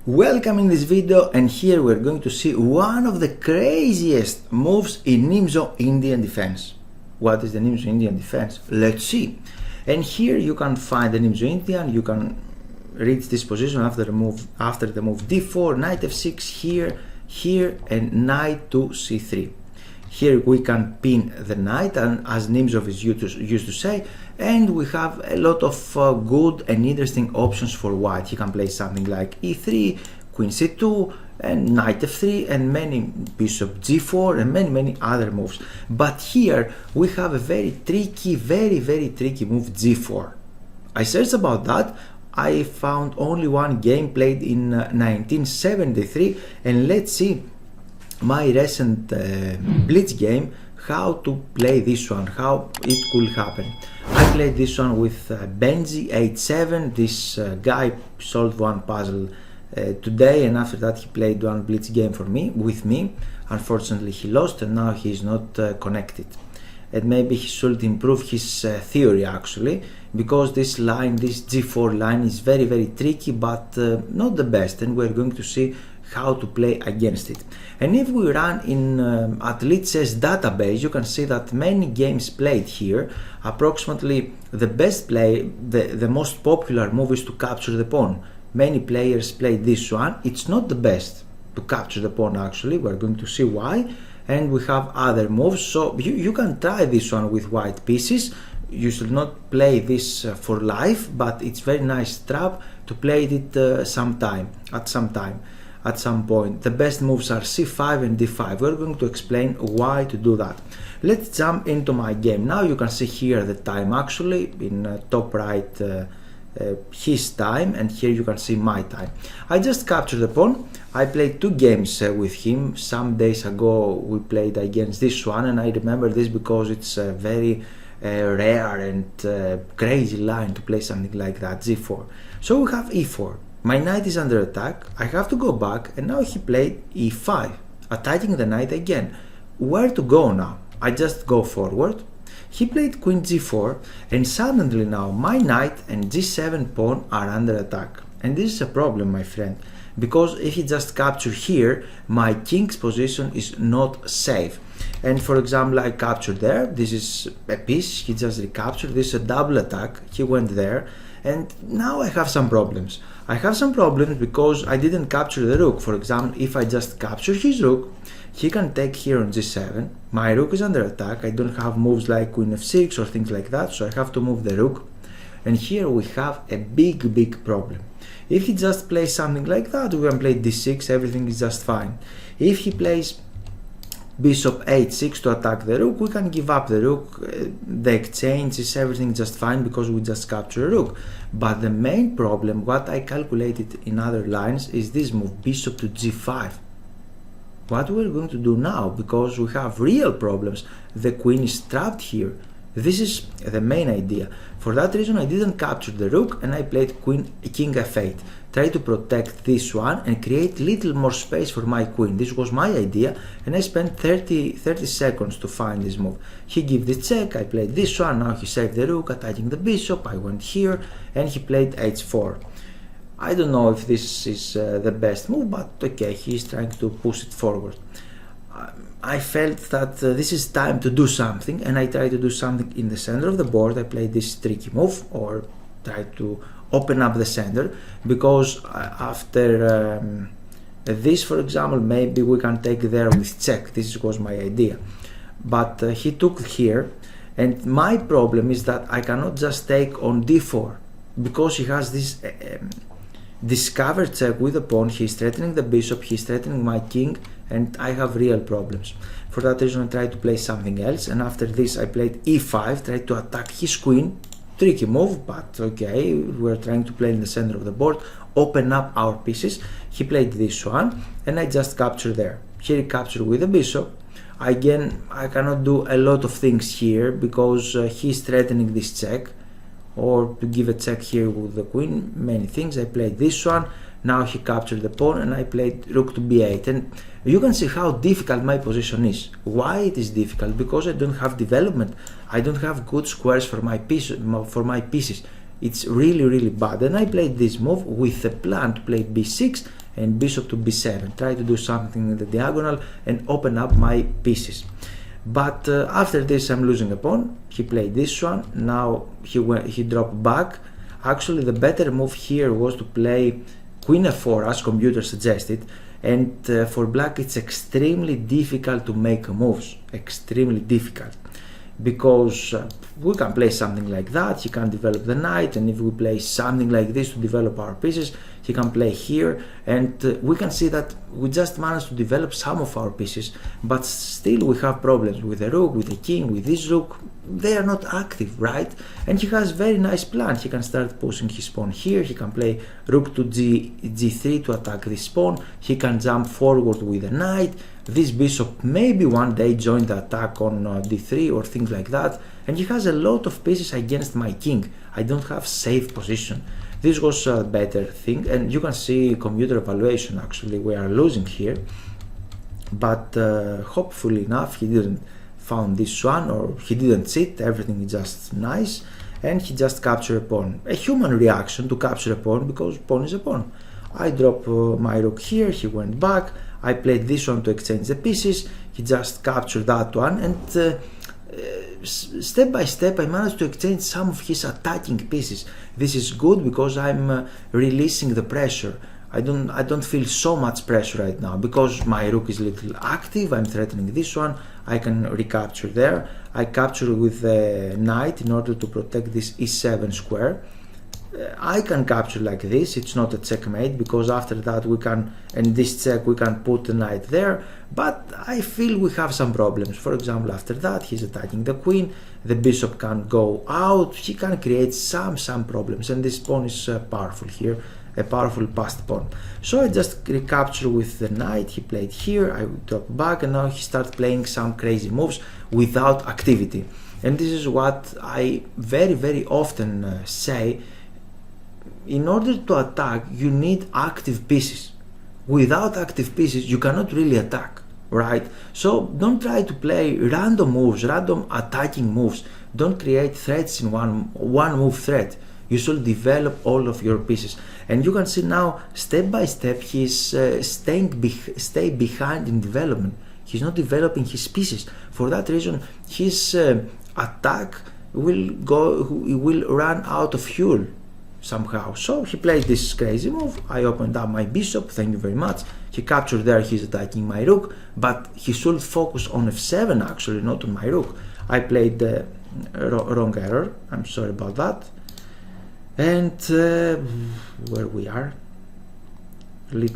Welcome in this video, and here we're going to see one of the craziest moves in Nimzo Indian defense. What is the Nimzo Indian defense? Let's see. And here you can find the Nimzo Indian. You can reach this position after the move d4, knight f6, here, and knight to c3. Here we can pin the knight, and as Nimzo is used to say, and we have a lot of good and interesting options for white. He can play something like e3, queen c2, and knight f3, and many bishop g4, and many other moves. But here we have a very tricky, very tricky move, g4. I searched about that. I found only one game played in 1973, and let's see my recent blitz game, how to play this one, how it could happen. I played this one with Benji 8-7. This guy solved one puzzle today, and after that he played one blitz game with me. Unfortunately he lost, and now he is not connected, and maybe he should improve his theory actually, because this line, this g4 line, is very tricky, but not the best, and we're going to see how to play against it. And if we run in AthleteChess database, you can see that many games played here. Approximately the best play, the most popular move is to capture the pawn. Many players play this one. It's not the best to capture the pawn actually. We're going to see why. And we have other moves, so you can try this one with white pieces. You should not play this for life, but it's very nice trap to play it at some point. The best moves are c5 and d5. We're going to explain why to do that. Let's jump into my game. Now you can see here the time actually in top right, his time, and here you can see my time. I just captured the pawn. I played two games with him. Some days ago we played against this one, and I remember this because it's a very rare and crazy line to play something like that, g4. So we have e4. My knight is under attack. I have to go back, and now he played e5, attacking the knight again. Where to go now? I just go forward. He played queen g4, and suddenly now my knight and g7 pawn are under attack. And this is a problem, my friend, because if he just captures here, my king's position is not safe. And for example, I captured there. This is a piece. He just recaptured. This is a double attack. He went there. And now I have some problems. I have some problems because I didn't capture the rook. For example, if I just capture his rook, he can take here on g7. My rook is under attack. I don't have moves like queen f6 or things like that, so I have to move the rook. And here we have a big problem. If he just plays something like that, we can play d6, everything is just fine. If he plays bishop h6 to attack the rook, we can give up the rook. The exchange is everything just fine because we just capture a rook. But the main problem, what I calculated in other lines, is this move, bishop to g5. What we're going to do now, because we have real problems, the queen is trapped here. This is the main idea. For that reason I didn't capture the rook, and I played king f8. Try to protect this one and create little more space for my queen. This was my idea, and I spent 30 seconds to find this move. He gave the check, I played this one, now he saved the rook, attacking the bishop, I went here, and he played h4. I don't know if this is the best move, but okay, he is trying to push it forward. I felt that this is time to do something, and I tried to do something in the center of the board. I played this tricky move, or tried to open up the center, because after this, for example, maybe we can take there with check. This was my idea, but he took here, and my problem is that I cannot just take on d4, because he has this discovered check with the pawn. He's threatening the bishop, he's threatening my king, and I have real problems. For that reason I tried to play something else, and after this I played e5, tried to attack his queen. Tricky move, but okay, we're trying to play in the center of the board, open up our pieces. He played this one, and I just captured there. Here he captured with the bishop. Again, I cannot do a lot of things here because he's threatening this check, or to give a check here with the queen, many things. I played this one. Now he captured the pawn, and I played rook to b8, and you can see how difficult my position is. Why it is difficult? Because I don't have development. I don't have good squares for my pieces. It's really bad. And I played this move with the plan to play b6 and bishop to b7. Try to do something in the diagonal and open up my pieces. But after this I'm losing a pawn. He played this one. Now he dropped back. Actually the better move here was to play queen f4 as computer suggested, and for black it's extremely difficult to make moves. Extremely difficult. Because we can play something like that, he can develop the knight, and if we play something like this to develop our pieces, he can play here, and we can see that we just managed to develop some of our pieces, but still we have problems with the rook, with the king, with this rook. They are not active, right? And he has very nice plan. He can start pushing his pawn here, he can play rook to g3 to attack this pawn, he can jump forward with the knight. This bishop maybe one day join the attack on d3 or things like that, and he has a lot of pieces against my king. I don't have safe position. This was a better thing, and you can see computer evaluation. Actually we are losing here, but hopefully enough he didn't found this one, or he didn't cheat. Everything is just nice, and he just captured a pawn. A human reaction to capture a pawn, because pawn is a pawn. I drop my rook here, he went back. I played this one to exchange the pieces, he just captured that one, and step by step I managed to exchange some of his attacking pieces. This is good because I'm releasing the pressure. I don't feel so much pressure right now, because my rook is a little active. I'm threatening this one, I can recapture there. I capture with the knight in order to protect this e7 square. I can capture like this, it's not a checkmate, because after that we can, and this check, we can put the knight there, but I feel we have some problems. For example, after that he's attacking the queen, the bishop can go out, he can create some problems, and this pawn is powerful here, a powerful passed pawn. So I just recapture with the knight, he played here, I drop back, and now he starts playing some crazy moves without activity. And this is what I very often say. In order to attack, you need active pieces. Without active pieces, you cannot really attack, right? So don't try to play random moves, random attacking moves. Don't create threats in one move threat. You should develop all of your pieces. And you can see now, step by step, he's stay behind in development. He's not developing his pieces. For that reason, his attack will run out of fuel somehow. So he played this crazy move. I opened up my bishop, thank you very much. He captured there, he's attacking my rook, but he should focus on f7 actually, not on my rook. I played the wrong error, I'm sorry about that. And where we are, he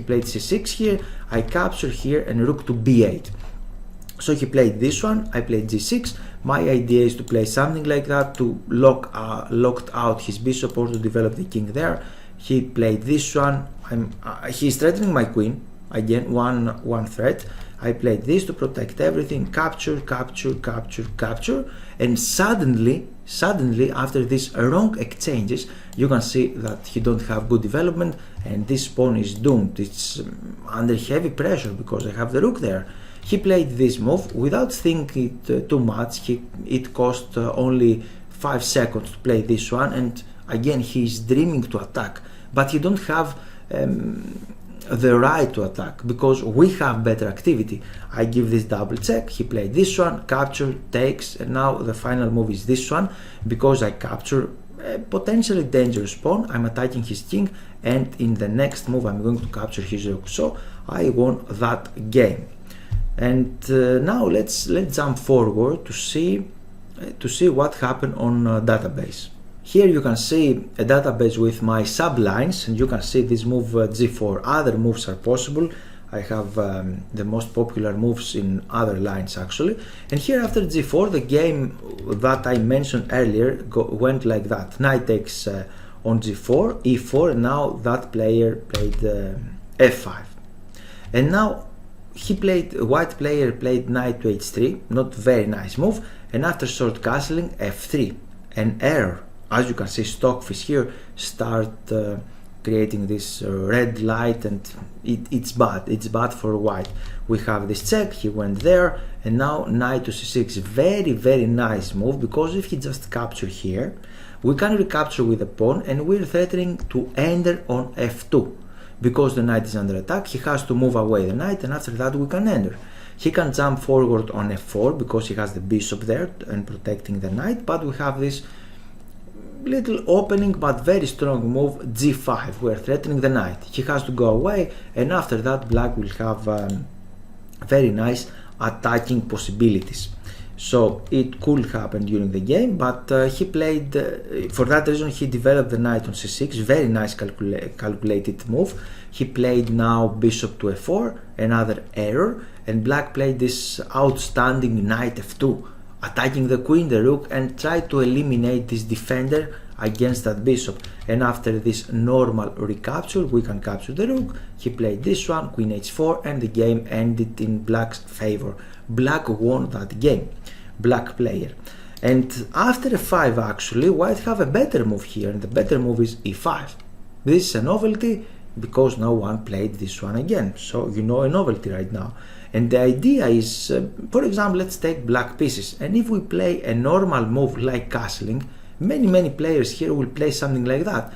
played c6 here, I captured here, and rook to b8. So he played this one, I played g6. My idea is to play something like that to locked out his bishop, or to develop the king there. He played this one. He's threatening my queen again, one threat. I played this to protect everything. Capture, and suddenly after these wrong exchanges, you can see that he don't have good development, and this pawn is doomed. It's under heavy pressure because I have the rook there. He played this move without thinking too much. It cost only 5 seconds to play this one, and again he's dreaming to attack, but he don't have the right to attack, because we have better activity. I give this double check, he played this one, capture, takes, and now the final move is this one, because I capture a potentially dangerous pawn. I'm attacking his king, and in the next move I'm going to capture his rook. So I won that game. And now let's jump forward to see what happened on database. Here you can see a database with my sublines, and you can see this move g4. Other moves are possible. I have the most popular moves in other lines actually. And here after g4, the game that I mentioned earlier went like that. Knight takes on g4, e4, and now that player played f5. And now white player played knight to h3, not very nice move, and after short castling, f3, an error. As you can see, Stockfish here start creating this red light, and it's bad for white. We have this check, he went there, and now knight to c6, very nice move, because if he just capture here, we can recapture with a pawn, and we're threatening to enter on f2. because the knight is under attack, he has to move away the knight, and after that we can enter. He can jump forward on f4 because he has the bishop there and protecting the knight, but we have this little opening but very strong move g5. We are threatening the knight. He has to go away, and after that black will have very nice attacking possibilities. So it could happen during the game, but he played, for that reason he developed the knight on c6, very nice calculated move. He played now bishop to f4, another error, and black played this outstanding knight f2, attacking the queen, the rook, and tried to eliminate this defender against that bishop. And after this normal recapture, we can capture the rook. He played this one, queen h4, and the game ended in black's favor. Black won that game, black player. And after f5 actually, white have a better move here, and the better move is e5. This is a novelty because no one played this one again, so you know a novelty right now. And the idea is, for example, let's take black pieces, and if we play a normal move like castling, many players here will play something like that.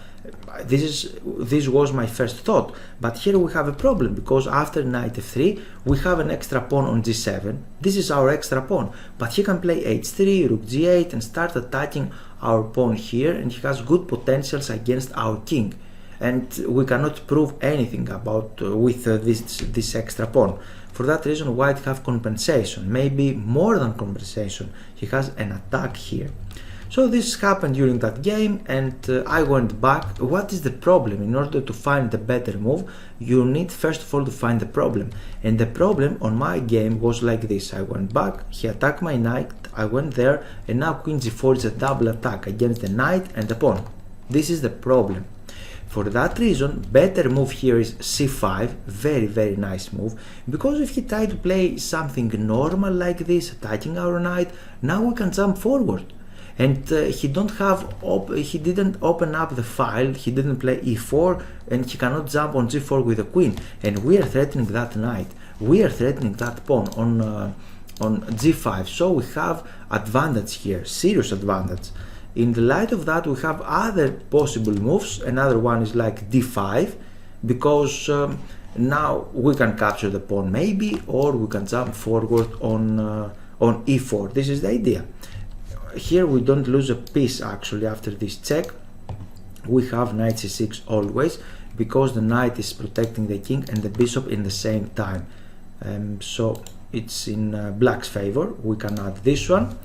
This was my first thought, but here we have a problem because after knight f3 we have an extra pawn on g7. This is our extra pawn, but he can play h3, rook g8 and start attacking our pawn here, and he has good potentials against our king, and we cannot prove anything about with this extra pawn. For that reason white have compensation, maybe more than compensation. He has an attack here. So this happened during that game, and I went back. What is the problem? In order to find the better move, you need first of all to find the problem. And the problem on my game was like this. I went back, he attacked my knight, I went there, and now queen g4 is a double attack against the knight and the pawn. This is the problem. For that reason, better move here is c5, very nice move, because if he tried to play something normal like this, attacking our knight, now we can jump forward. And he didn't open up the file, he didn't play e4, and he cannot jump on g4 with the queen. And we are threatening that knight, we are threatening that pawn on g5, so we have advantage here, serious advantage. In the light of that, we have other possible moves. Another one is like d5, because now we can capture the pawn maybe, or we can jump forward on e4. This is the idea. Here we don't lose a piece actually after this check. We have knight c6 always, because the knight is protecting the king and the bishop in the same time. So it's in black's favor. We can add this one.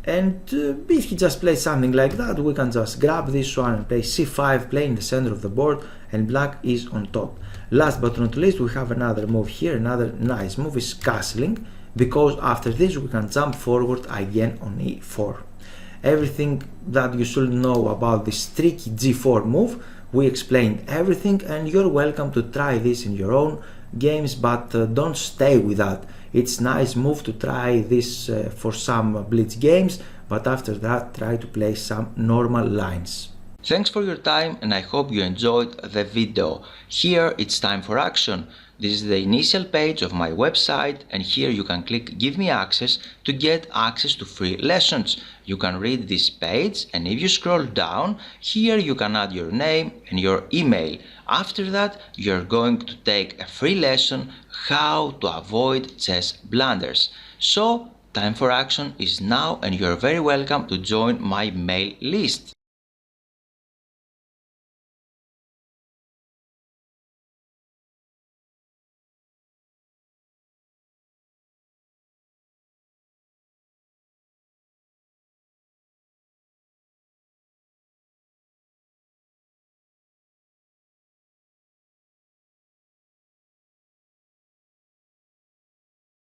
And if he just plays something like that, we can just grab this one and play c5, play in the center of the board, and black is on top. Last but not least, we have another move here. Another nice move is castling, because after this we can jump forward again on e4. Everything that you should know about this tricky g4 move, we explained everything, and you're welcome to try this in your own games, but don't stay with that. It's nice move to try this for some blitz games, but after that try to play some normal lines. Thanks for your time, and I hope you enjoyed the video. Here it's time for action. This is the initial page of my website, and here you can click Give me access to get access to free lessons. You can read this page, and if you scroll down, here you can add your name and your email. After that, you're going to take a free lesson how to avoid chess blunders. So, time for action is now, and you're very welcome to join my mail list.